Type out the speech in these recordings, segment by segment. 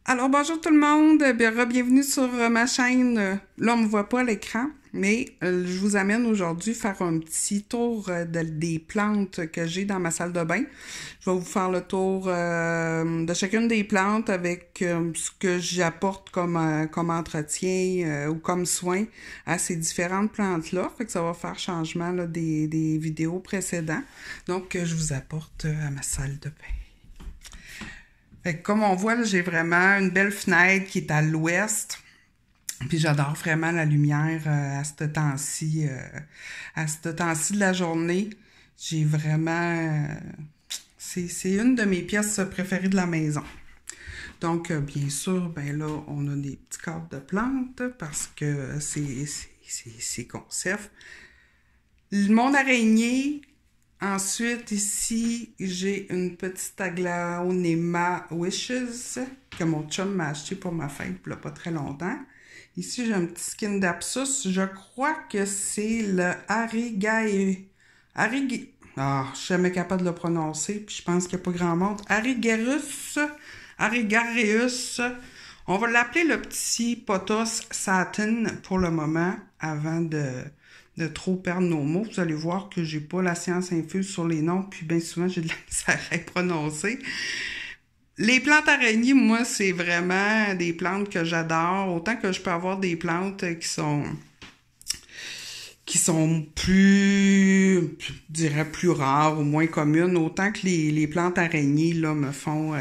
Alors, bonjour tout le monde, bienvenue sur ma chaîne. Là, on me voit pas à l'écran, mais je vous amène aujourd'hui faire un petit tour des plantes que j'ai dans ma salle de bain. Je vais vous faire le tour de chacune des plantes avec ce que j'apporte comme entretien ou comme soin à ces différentes plantes-là. Fait que ça va faire changement là, des vidéos précédentes. Donc, je vous apporte à ma salle de bain. Fait que comme on voit, j'ai vraiment une belle fenêtre qui est à l'ouest. Puis j'adore vraiment la lumière à ce temps-ci de la journée. J'ai vraiment... c'est une de mes pièces préférées de la maison. Donc, bien sûr, ben là, on a des petits cadres de plantes parce que c'est concept. Mon araignée... Ensuite, ici, j'ai une petite Aglaonema Wishes que mon chum m'a acheté pour ma fête il n'y a pas très longtemps. Ici, j'ai un petit Scindapsus. Je crois que c'est le je suis jamais capable de le prononcer, puis je pense qu'il n'y a pas grand monde. Arigareus. On va l'appeler le petit Pothos Satin pour le moment, avant de trop perdre nos mots. Vous allez voir que j'ai pas la science infuse sur les noms, puis bien souvent, j'ai de la misère à prononcer. Les plantes araignées, moi, c'est vraiment des plantes que j'adore. Autant que je peux avoir des plantes qui sont plus, je dirais, plus rares ou moins communes, autant que les plantes araignées, là, me font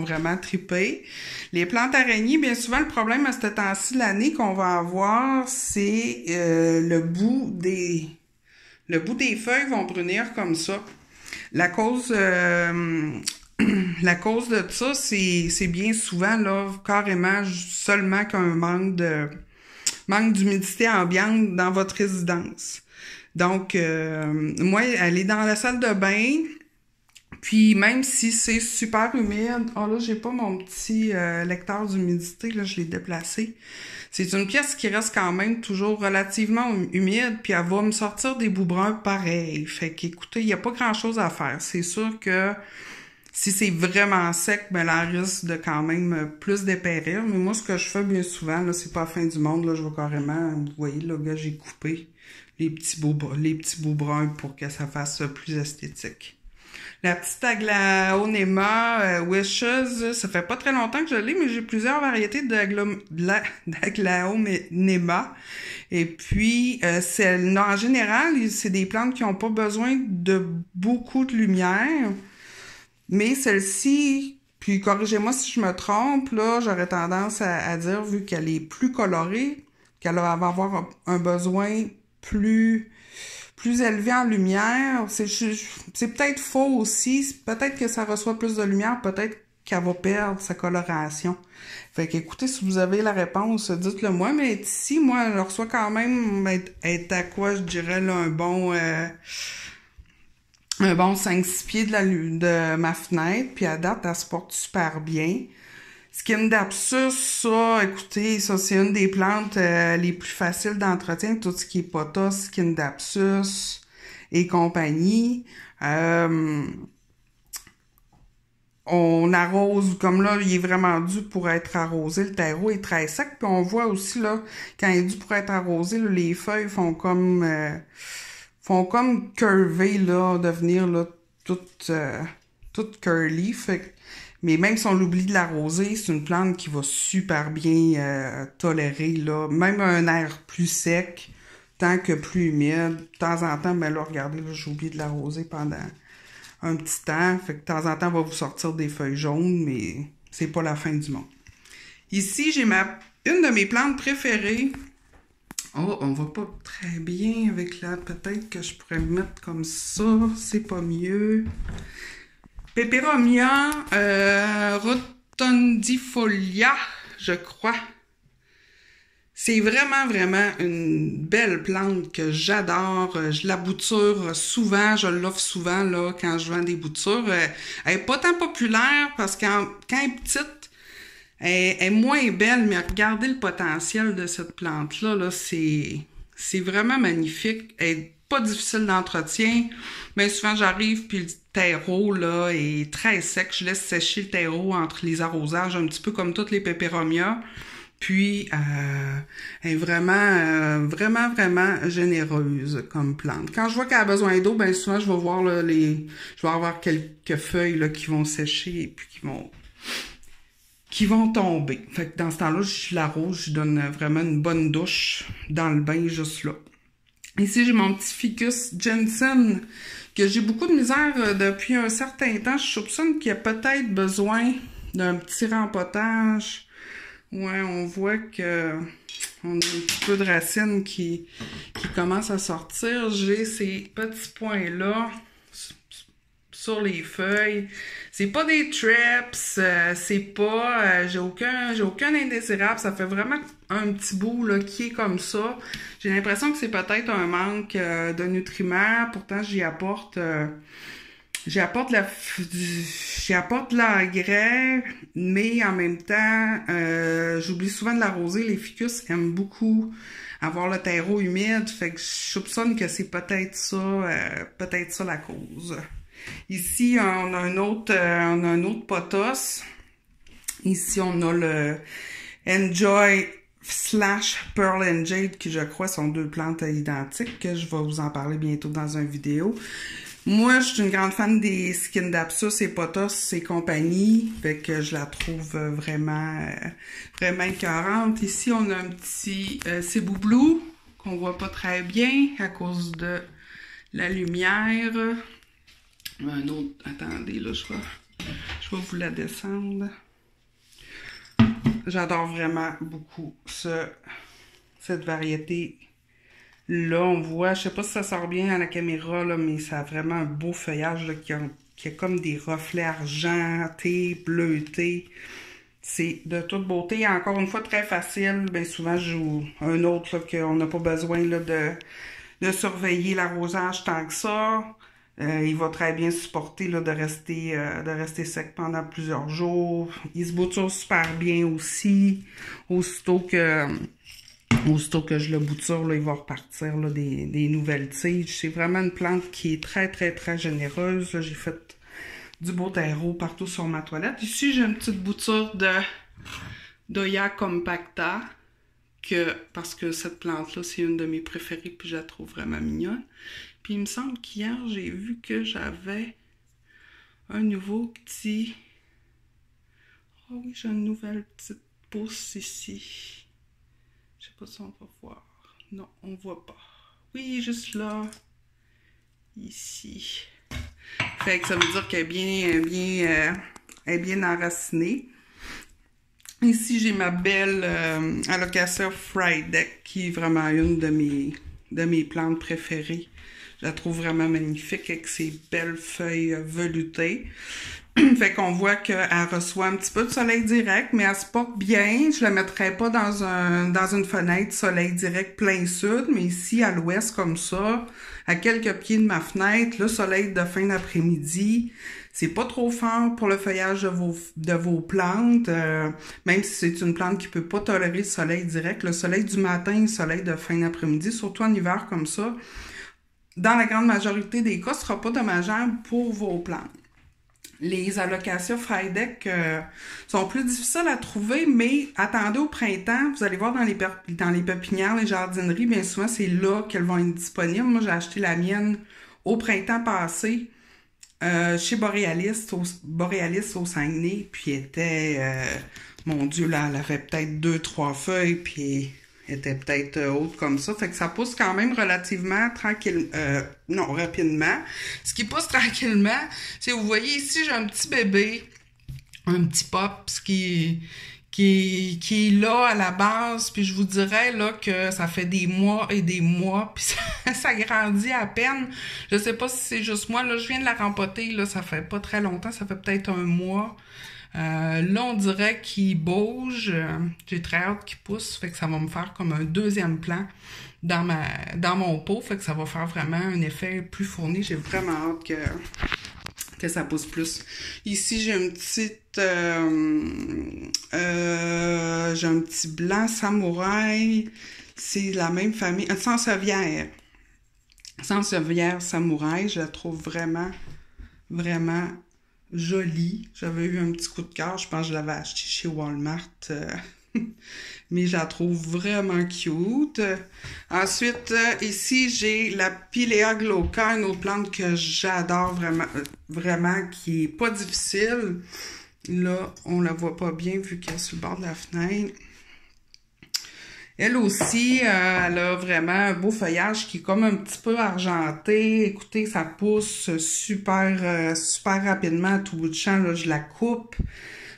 vraiment triper. Les plantes araignées, bien souvent, le problème à ce temps-ci de l'année qu'on va avoir, c'est le bout des feuilles vont brunir comme ça. La cause de ça, c'est bien souvent, là, carrément seulement qu'un manque d'humidité ambiante dans votre résidence. Donc, moi, elle est dans la salle de bain, puis même si c'est super humide, oh là, j'ai pas mon petit lecteur d'humidité, là, je l'ai déplacé. C'est une pièce qui reste quand même toujours relativement humide, puis elle va me sortir des bouts bruns pareil. Fait qu'écoutez, il n'y a pas grand-chose à faire. C'est sûr que si c'est vraiment sec, ben là, risque de quand même plus dépérir. Mais moi, ce que je fais bien souvent, là, c'est pas la fin du monde. Là, je vais carrément, vous voyez, là, gars, j'ai coupé les petits bouts bruns pour que ça fasse plus esthétique. La petite Aglaonema Wishes, ça fait pas très longtemps que je l'ai, mais j'ai plusieurs variétés d'Aglaonema. Et puis, en général, c'est des plantes qui n'ont pas besoin de beaucoup de lumière. Mais celle-ci, puis corrigez-moi si je me trompe, là, j'aurais tendance à dire, vu qu'elle est plus colorée, qu'elle va avoir un besoin plus élevé en lumière. C'est peut-être faux aussi. Peut-être que ça reçoit plus de lumière, peut-être qu'elle va perdre sa coloration. Fait qu'écoutez, si vous avez la réponse, dites-le moi. Mais ici, moi, elle reçoit quand même être à quoi, je dirais, là, un bon 5-6 pieds de ma fenêtre, puis à date, elle se porte super bien. Scindapsus, ça, écoutez, ça, c'est une des plantes les plus faciles d'entretien, tout ce qui est pothos, Scindapsus et compagnie. On arrose, comme là, il est vraiment dû pour être arrosé, le terreau est très sec, puis on voit aussi, là, quand il est dû pour être arrosé, là, les feuilles font comme curver, là, devenir, là, toutes curly. Mais même si on l'oublie de l'arroser, c'est une plante qui va super bien tolérer, là, même un air plus sec, tant que plus humide. De temps en temps, ben là, regardez, là, j'ai oublié de l'arroser pendant un petit temps. Fait que de temps en temps, on va vous sortir des feuilles jaunes, mais c'est pas la fin du monde. Ici, j'ai une de mes plantes préférées. Oh, on va pas très bien avec la... Peut-être que je pourrais me mettre comme ça. C'est pas mieux. Peperomia rotundifolia, je crois. C'est vraiment, vraiment une belle plante que j'adore. Je la bouture souvent. Je l'offre souvent là quand je vends des boutures. Elle est pas tant populaire parce que quand elle est petite, elle est moins belle, mais regardez le potentiel de cette plante-là, là, c'est vraiment magnifique. Elle est pas difficile d'entretien. Mais souvent, j'arrive, puis le terreau, là, est très sec. Je laisse sécher le terreau entre les arrosages, un petit peu comme toutes les peperomias. Puis, elle est vraiment généreuse comme plante. Quand je vois qu'elle a besoin d'eau, ben souvent, je vais voir, là, je vais avoir quelques feuilles, là, qui vont sécher et puis qui vont tomber. Fait que dans ce temps-là, je l'arrose, je donne vraiment une bonne douche dans le bain, juste là. Ici, j'ai mon petit ficus Jensen, que j'ai beaucoup de misère depuis un certain temps. Je soupçonne qu'il y a peut-être besoin d'un petit rempotage. Ouais, on voit que on a un petit peu de racines qui commencent à sortir. J'ai ces petits points-là sur les feuilles. C'est pas des traps, c'est pas... j'ai aucun indésirable. Ça fait vraiment un petit bout là, qui est comme ça. J'ai l'impression que c'est peut-être un manque de nutriments. Pourtant, j'y apporte de l'engrais, mais en même temps, j'oublie souvent de l'arroser. Les ficus aiment beaucoup avoir le terreau humide, fait que je soupçonne que c'est peut-être ça la cause. Ici, on a un autre pothos. Ici, on a le Enjoy / Pearl and Jade, qui je crois sont deux plantes identiques, que je vais vous en parler bientôt dans une vidéo. Moi, je suis une grande fan des Scindapsus et Pothos et compagnie, fait que je la trouve vraiment écœurante. Ici, on a un petit Cebu Blue qu'on voit pas très bien à cause de la lumière. Un autre, attendez, là, je vais vous la descendre. J'adore vraiment beaucoup cette variété. Là, on voit, je sais pas si ça sort bien à la caméra, là, mais ça a vraiment un beau feuillage là, qui a comme des reflets argentés, bleutés. C'est de toute beauté. Encore une fois, très facile. Bien souvent, je joue un autre là, qu'on n'a pas besoin là, de surveiller l'arrosage tant que ça. Il va très bien supporter là, de rester sec pendant plusieurs jours. Il se bouture super bien aussi. Aussitôt que je le bouture, là, il va repartir là, des nouvelles tiges. C'est vraiment une plante qui est très généreuse. J'ai fait du beau terreau partout sur ma toilette. Ici, j'ai une petite bouture de d'Oya compacta, parce que cette plante-là, c'est une de mes préférées, puis je la trouve vraiment mignonne. Puis il me semble qu'hier, j'ai vu que j'avais un nouveau petit... Oh oui, j'ai une nouvelle petite pousse ici. Je sais pas si on va voir. Non, on voit pas. Oui, juste là. Ici. Fait que ça veut dire qu'elle est bien enracinée. Ici, j'ai ma belle Alocasia Frydek, qui est vraiment une de mes plantes préférées. Je la trouve vraiment magnifique avec ses belles feuilles veloutées. Fait qu'on voit qu'elle reçoit un petit peu de soleil direct, mais elle se porte bien. Je la mettrais pas dans une fenêtre soleil direct plein sud, mais ici à l'ouest comme ça, à quelques pieds de ma fenêtre, le soleil de fin d'après-midi, c'est pas trop fort pour le feuillage de vos plantes, même si c'est une plante qui peut pas tolérer le soleil direct. Le soleil du matin, le soleil de fin d'après-midi, surtout en hiver comme ça, dans la grande majorité des cas, sera pas dommageable pour vos plantes. Les Alocasia Frydek sont plus difficiles à trouver, mais attendez au printemps. Vous allez voir dans les pépinières, les jardineries, bien souvent, c'est là qu'elles vont être disponibles. Moi, j'ai acheté la mienne au printemps passé chez Borealis au Saguenay. Puis elle était, mon Dieu, là, elle avait peut-être 2-3 feuilles, puis elle était peut-être haute comme ça. Fait que ça pousse quand même relativement rapidement. Ce qui pousse tranquillement, c'est, vous voyez ici, j'ai un petit bébé, un petit pops qui est là à la base, puis je vous dirais là que ça fait des mois et des mois, puis ça grandit à peine. Je sais pas si c'est juste moi, là, je viens de la rempoter, là, ça fait pas très longtemps, ça fait peut-être un mois. Là, on dirait qu'il bouge. J'ai très hâte qu'il pousse, fait que ça va me faire comme un deuxième plan dans mon pot, fait que ça va faire vraiment un effet plus fourni. J'ai vraiment hâte que ça pousse plus. Ici, j'ai une petite... j'ai un petit blanc samouraï. C'est la même famille. Sansevieria. Sansevieria samouraï, je la trouve vraiment, vraiment jolie. J'avais eu un petit coup de cœur, je pense que je l'avais acheté chez Walmart. Mais je la trouve vraiment cute. Ensuite, ici, j'ai la Pilea glauca, une autre plante que j'adore vraiment, vraiment, qui est pas difficile. Là, on la voit pas bien vu qu'elle est sur le bord de la fenêtre. Elle aussi, elle a vraiment un beau feuillage qui est comme un petit peu argenté. Écoutez, ça pousse super, super rapidement à tout bout de champ. Là, je la coupe.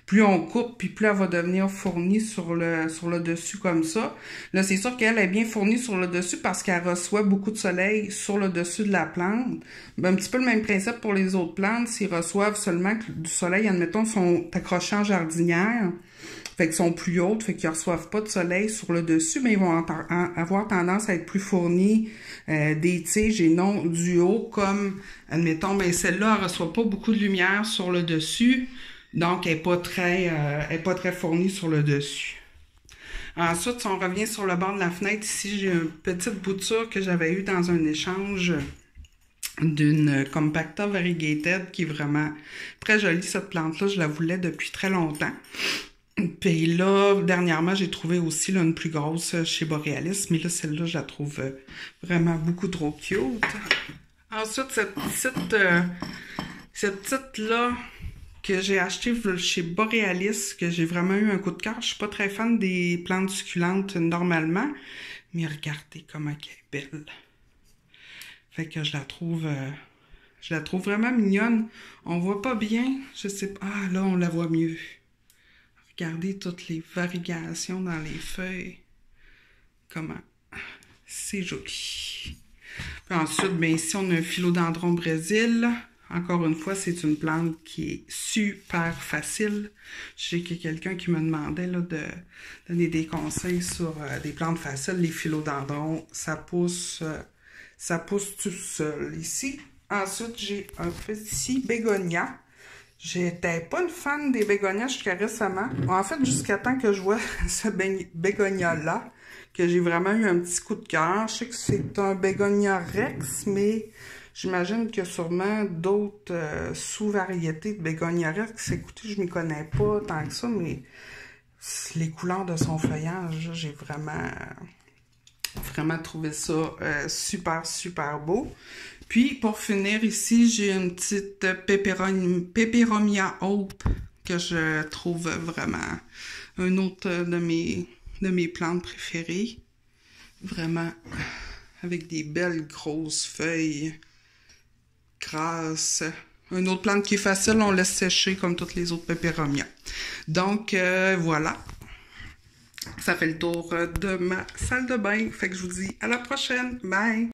Plus on coupe, puis plus elle va devenir fournie sur le dessus comme ça. Là, c'est sûr qu'elle est bien fournie sur le dessus parce qu'elle reçoit beaucoup de soleil sur le dessus de la plante. Ben, un petit peu le même principe pour les autres plantes. S'ils reçoivent seulement du soleil, admettons, sont accrochés en jardinière, fait qu'ils sont plus hautes, fait qu'ils reçoivent pas de soleil sur le dessus, mais ils vont avoir tendance à être plus fournis des tiges et non du haut, comme, admettons, ben celle-là, elle reçoit pas beaucoup de lumière sur le dessus. Donc, elle n'est pas très fournie sur le dessus. Ensuite, si on revient sur le bord de la fenêtre, ici, j'ai une petite bouture que j'avais eue dans un échange d'une Compacta Variegated qui est vraiment très jolie, cette plante-là. Je la voulais depuis très longtemps. Puis là, dernièrement, j'ai trouvé aussi là, une plus grosse chez Borealis, mais là, celle-là, je la trouve vraiment beaucoup trop cute. Ensuite, cette petite-là, que j'ai acheté chez Borealis, que j'ai vraiment eu un coup de cœur. Je suis pas très fan des plantes succulentes normalement, mais regardez comment elle est belle. Fait que je la trouve vraiment mignonne. On voit pas bien, je sais pas. Ah là, on la voit mieux. Regardez toutes les variegations dans les feuilles. Comment c'est joli. Puis ensuite, bien ici, on a un philodendron Brésil. Encore une fois, c'est une plante qui est super facile. Je sais qu'il y a quelqu'un qui me demandait là, de donner des conseils sur des plantes faciles. Les philodendrons, ça pousse tout seul. Ici, ensuite, j'ai un petit bégonia. J'étais pas une fan des bégonias jusqu'à récemment. En fait, jusqu'à temps que je vois ce bégonia-là, que j'ai vraiment eu un petit coup de cœur. Je sais que c'est un bégonia rex, mais j'imagine qu'il y a sûrement d'autres sous-variétés de bégonia rex. Écoutez, je m'y connais pas tant que ça, mais les couleurs de son feuillage, j'ai vraiment trouvé ça super, super beau. Puis, pour finir, ici, j'ai une petite Peperomia Hope que je trouve vraiment un autre de mes plantes préférées. Vraiment, avec des belles grosses feuilles grasses. Une autre plante qui est facile, on laisse sécher comme toutes les autres Peperomia. Donc, voilà. Ça fait le tour de ma salle de bain. Fait que je vous dis à la prochaine. Bye!